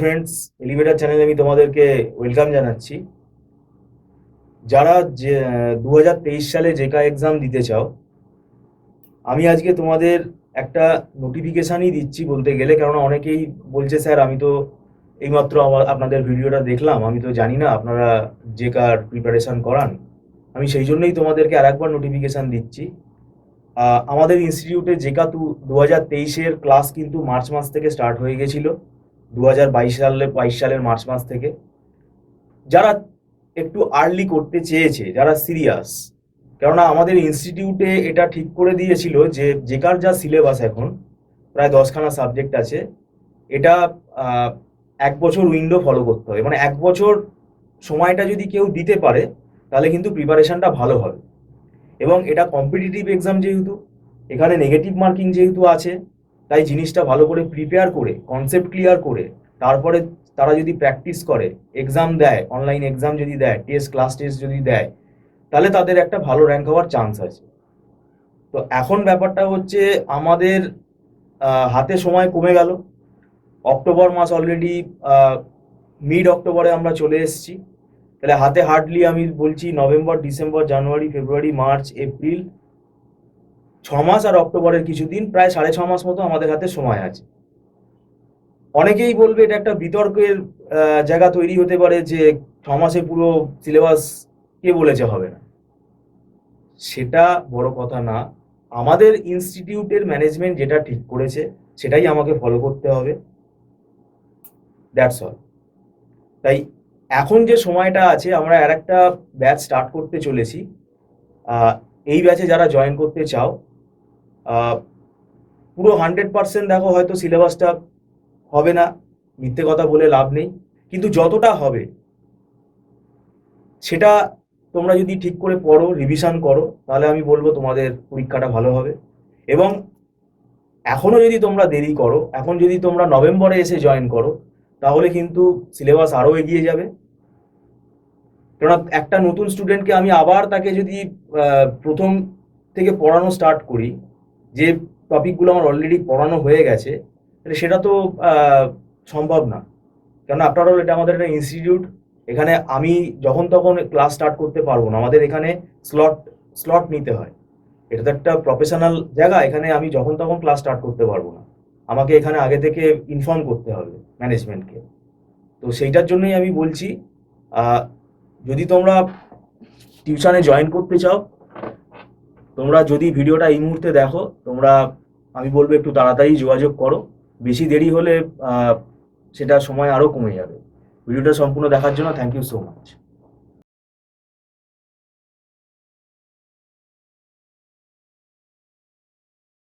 Friends, elevator চ্যানেলে আমি তোমাদেরকে ওয়েলকাম জানাচ্ছি। যারা 2023 সালে জেকা এক্সাম দিতে চাও, আমি আজকে তোমাদের একটা নোটিফিকেশানই দিচ্ছি বলতে গেলে, কারণ অনেকেই বলছে স্যার আমি তো এইমাত্র আপনাদের ভিডিওটা দেখলাম, আমি তো জানি না আপনারা জেকার প্রিপারেশান করান। আমি সেই জন্যই তোমাদেরকে আরেকবার নোটিফিকেশান দিচ্ছি। আমাদের ইনস্টিটিউটে জেকা 2023-এর ক্লাস কিন্তু মার্চ মাস থেকে স্টার্ট হয়ে গেছিল, 2022 সালের মার্চ মাস থেকে। যারা একটু আর্লি করতে চেয়েছে, যারা সিরিয়াস, কেননা আমাদের ইনস্টিটিউটে এটা ঠিক করে দিয়েছিল যে জেকার যা সিলেবাস এখন প্রায় 10খানা সাবজেক্ট আছে, এটা 1 বছর উইন্ডো ফলো করতে হবে। মানে 1 বছর সময়টা যদি কেউ দিতে পারে তাহলে কিন্তু প্রিপারেশনটা ভালো হবে। এবং এটা কম্পিটিটিভ এক্সাম, যেহেতু এখানে নেগেটিভ মার্কিং যেহেতু আছে, তাই জিনিসটা ভালো করে প্রিপেয়ার করে, কনসেপ্ট ক্লিয়ার করে, তারপরে তারা যদি প্র্যাকটিস করে, এক্সাম দেয়, অনলাইন এক্সাম যদি দেয়, ক্লাস টেস্ট যদি দেয়, তাহলে তাদের একটা ভালো র্যাঙ্ক হওয়ার চান্স আছে। তো এখন ব্যাপারটা হচ্ছে আমাদের হাতে সময় কমে গেল। অক্টোবর মাস অলরেডি, মিড অক্টোবরে আমরা চলে এসেছি। তাহলে হাতে হার্ডলি আমি বলছি নভেম্বর, ডিসেম্বর, জানুয়ারি, ফেব্রুয়ারি, মার্চ, এপ্রিল, 6 মাস, আর অক্টোবরের কিছুদিন, প্রায় 6.5 মাস মতো আমাদের হাতে সময় আছে। অনেকেই বলবে এটা একটা বিতর্কের জায়গা তৈরি হতে পারে যে 6 মাসে পুরো সিলেবাস কে বলেছে হবে না। সেটা বড় কথা না, আমাদের ইনস্টিটিউটের ম্যানেজমেন্ট যেটা ঠিক করেছে সেটাই আমাকে ফলো করতে হবে, দ্যাটস অল। তাই এখন যে সময়টা আছে, আমরা আর একটা ব্যাচ স্টার্ট করতে চলেছি। এই ব্যাচে যারা জয়েন করতে চাও, পুরো 100% দেখো, হয়তো সিলেবাসটা হবে না, মিথ্যে কথা বলে লাভ নেই, কিন্তু যতটা হবে সেটা তোমরা যদি ঠিক করে পড়ো, রিভিশন করো, তাহলে আমি বলবো তোমাদের পরীক্ষাটা ভালো হবে। এবং এখনো যদি তোমরা দেরি করো, এখন যদি তোমরা নভেম্বরে এসে জয়েন করো, তাহলে কিন্তু সিলেবাস আরও এগিয়ে যাবে। কেননা একটা নতুন স্টুডেন্টকে আমি আবার তাকে যদি প্রথম থেকে পড়ানো স্টার্ট করি, যে টপিকগুলো আমার অলরেডি পড়ানো হয়ে গেছে, তাহলে সেটা তো সম্ভব না। কেননা আফটার অল এটা আমাদের একটা ইনস্টিটিউট, এখানে আমি যখন তখন ক্লাস স্টার্ট করতে পারবো না। আমাদের এখানে স্লট নিতে হয়। এটা তো একটা প্রফেশনাল জায়গা, এখানে আমি যখন তখন ক্লাস স্টার্ট করতে পারবো না, আমাকে এখানে আগে থেকে ইনফর্ম করতে হবে ম্যানেজমেন্টকে। তো সেইটার জন্যই আমি বলছি, যদি তোমরা টিউশনে জয়েন করতে চাও, তোমরা যদি ভিডিওটা এই মুহূর্তে দেখো, তোমরা, আমি বলবো একটু তাড়াতাড়ি যোগাযোগ করো। বেশি দেরি হলে সেটা সময় আরও কমে যাবে। ভিডিওটা সম্পূর্ণ দেখার জন্য থ্যাংক ইউ সো মাচ।